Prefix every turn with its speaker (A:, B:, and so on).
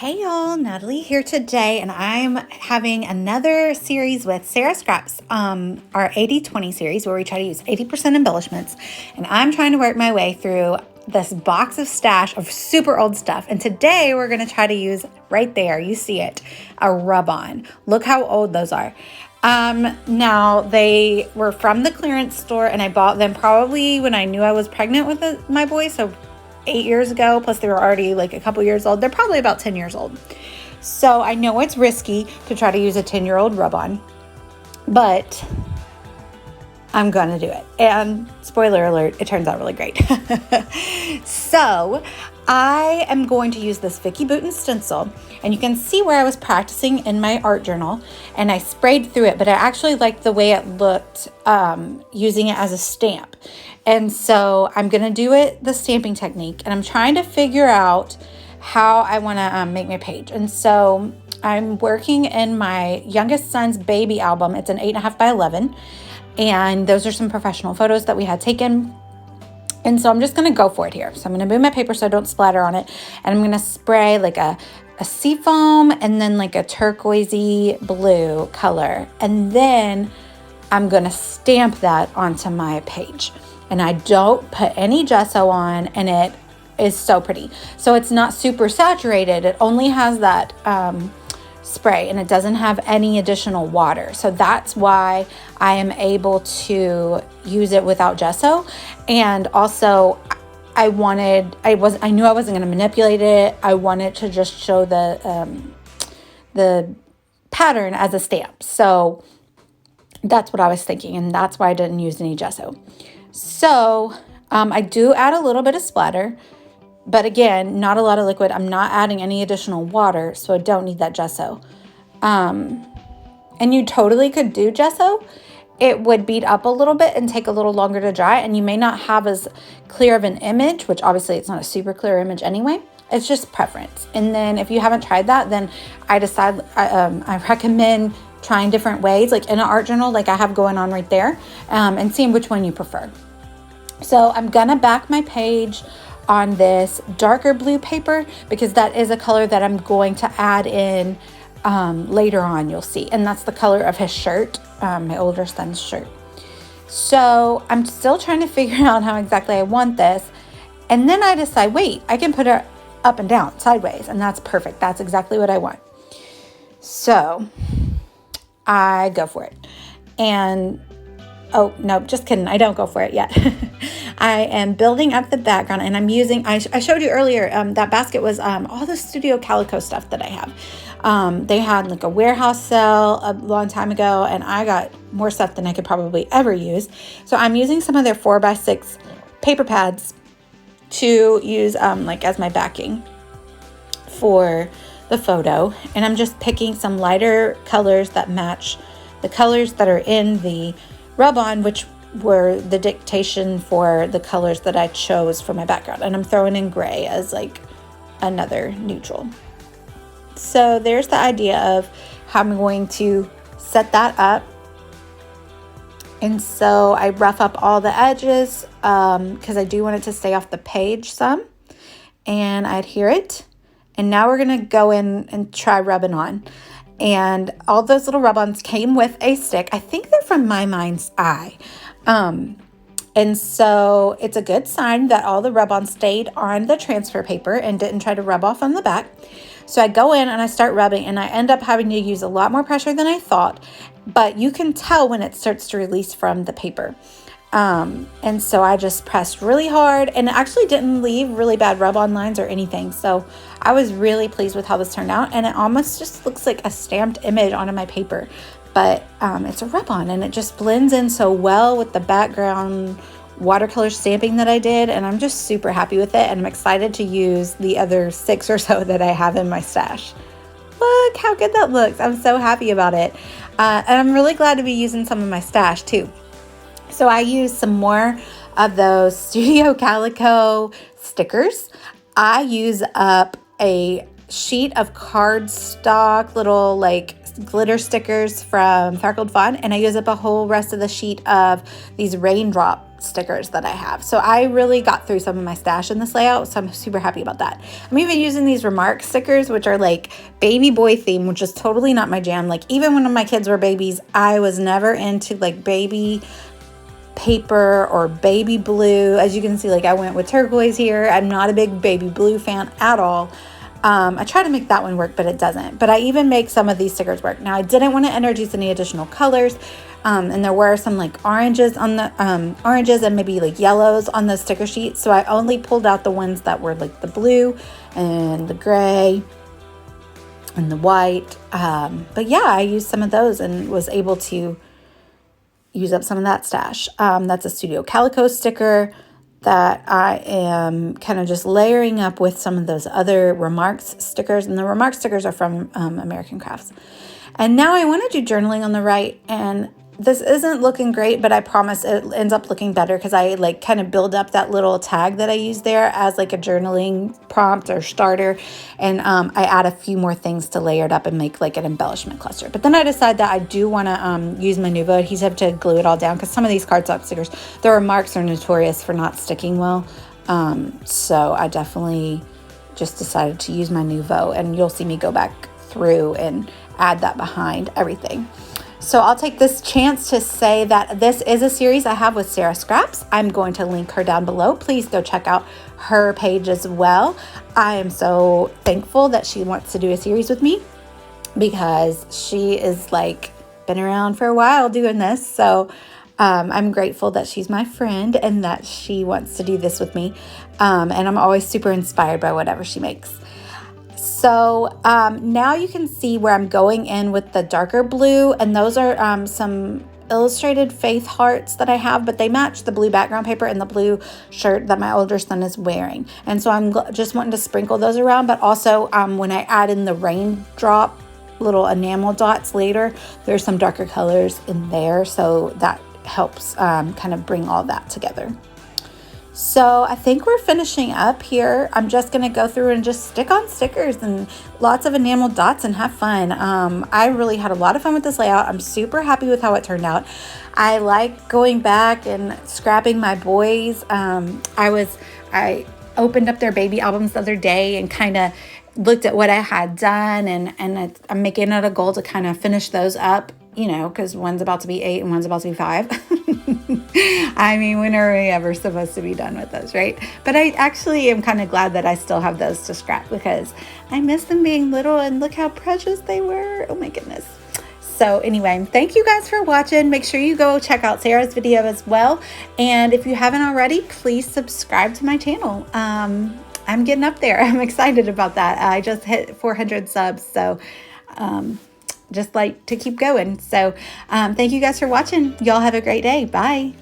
A: Hey y'all, Natalie here today, and I'm having another series with Sara Scraps, our 80/20 series where we try to use 80% embellishments, and I'm trying to work my way through this box of stash of super old stuff, and today we're going to try to use, right there, you see it, a rub-on. Look how old those are. Now they were from the clearance store, and I bought them probably when I knew I was pregnant with my boy, so 8 years ago, plus they were already like a couple years old. They're probably about 10 years old. So I know it's risky to try to use a 10-year-old rub-on, but I'm gonna do it. And spoiler alert, it turns out really great. So I am going to use this Vicky Bouton stencil, and you can see where I was practicing in my art journal, and I sprayed through it, but I actually liked the way it looked using it as a stamp. And so I'm going to do it the stamping technique, and I'm trying to figure out how I want to make my page. And so I'm working in my youngest son's baby album. It's an 8.5 by 11, and those are some professional photos that we had taken. And so I'm just going to go for it here. So I'm going to move my paper so I don't splatter on it, and I'm going to spray like a seafoam and then like a turquoisey blue color, and then I'm going to stamp that onto my page. And I don't put any gesso on, and it is so pretty. So it's not super saturated. It only has that spray, and it doesn't have any additional water. So that's why I am able to use it without gesso. And also I knew I wasn't going to manipulate it. I wanted to just show the pattern as a stamp. So that's what I was thinking, and that's why I didn't use any gesso. So I do add a little bit of splatter, but again, not a lot of liquid. I'm not adding any additional water, so I don't need that gesso. And you totally could do gesso. It would beat up a little bit and take a little longer to dry, and you may not have as clear of an image, which obviously it's not a super clear image anyway. It's just preference. And then if you haven't tried that, then I recommend trying different ways, like in an art journal, like I have going on right there, and seeing which one you prefer. So I'm gonna back my page on this darker blue paper because that is a color that I'm going to add in later on, you'll see. And that's the color of his shirt, my older son's shirt. So I'm still trying to figure out how exactly I want this. And then I decide, wait, I can put it up and down, sideways, and that's perfect. That's exactly what I want. So I go for it. And, oh, no, just kidding. I don't go for it yet. I am building up the background, and I'm using, I showed you earlier, that basket was all the Studio Calico stuff that I have. They had like a warehouse sale a long time ago, and I got more stuff than I could probably ever use. So I'm using some of their 4x6 paper pads to use like as my backing for the photo. And I'm just picking some lighter colors that match the colors that are in the rub-on, which were the dictation for the colors that I chose for my background. And I'm throwing in gray as like another neutral. So there's the idea of how I'm going to set that up. And so I rough up all the edges because I do want it to stay off the page some. And I adhere it. And now we're going to go in and try rubbing on. And all those little rub-ons came with a stick. I think they're from My Mind's Eye. And so it's a good sign that all the rub-ons stayed on the transfer paper and didn't try to rub off on the back. So I go in and I start rubbing, and I end up having to use a lot more pressure than I thought, but you can tell when it starts to release from the paper. And so I just pressed really hard, and it actually didn't leave really bad rub-on lines or anything. So I was really pleased with how this turned out, and it almost just looks like a stamped image onto my paper, but it's a rub-on, and it just blends in so well with the background watercolor stamping that I did, and I'm just super happy with it, and I'm excited to use the other 6 or so that I have in my stash. Look how good that looks. I'm so happy about it. And I'm really glad to be using some of my stash too. So I used some more of those Studio Calico stickers. I use up a sheet of cardstock, little like glitter stickers from Sparkled Fun, and I use up a whole rest of the sheet of these raindrop stickers that I have. So I really got through some of my stash in this layout, so I'm super happy about that. I'm even using these Remark stickers, which are like baby boy theme, which is totally not my jam. Like even when my kids were babies, I was never into like baby paper or baby blue. As you can see, like I went with turquoise here. I'm not a big baby blue fan at all. I try to make that one work, but it doesn't. But I even make some of these stickers work. Now I didn't want to introduce any additional colors. And there were some like oranges on the oranges and maybe like yellows on the sticker sheet. So I only pulled out the ones that were like the blue and the gray and the white. But yeah, I used some of those and was able to use up some of that stash. That's a Studio Calico sticker that I am kind of just layering up with some of those other Remarks stickers. And the Remarks stickers are from American Crafts. And now I want to do journaling on the right, and this isn't looking great, but I promise it ends up looking better because I like kind of build up that little tag that I use there as like a journaling prompt or starter. And I add a few more things to layer it up and make like an embellishment cluster. But then I decide that I do want to use my Nuvo adhesive to glue it all down, because some of these cardstock stickers, their Remarks are notorious for not sticking well. So I definitely just decided to use my Nuvo, and you'll see me go back through and add that behind everything. So I'll take this chance to say that this is a series I have with Sara Scraps. I'm going to link her down below. Please go check out her page as well. I am so thankful that she wants to do a series with me, because she is like been around for a while doing this. So I'm grateful that she's my friend and that she wants to do this with me. And I'm always super inspired by whatever she makes. So now you can see where I'm going in with the darker blue, and those are some illustrated faith hearts that I have, but they match the blue background paper and the blue shirt that my older son is wearing. And so I'm just wanting to sprinkle those around, but also when I add in the raindrop little enamel dots later, there's some darker colors in there, so that helps kind of bring all that together. So I think we're finishing up here. I'm just going to go through and just stick on stickers and lots of enamel dots and have fun. I really had a lot of fun with this layout. I'm super happy with how it turned out. I like going back and scrapping my boys. I opened up their baby albums the other day and kind of looked at what I had done, and I'm making it a goal to kind of finish those up, you know, because one's about to be 8 and one's about to be 5. I mean, when are we ever supposed to be done with those, right? But I actually am kind of glad that I still have those to scrap, because I miss them being little, and look how precious they were. Oh my goodness. So anyway, thank you guys for watching. Make sure you go check out Sara's video as well. And if you haven't already, please subscribe to my channel. I'm getting up there. I'm excited about that. I just hit 400 subs. So just like to keep going. So thank you guys for watching. Y'all have a great day. Bye.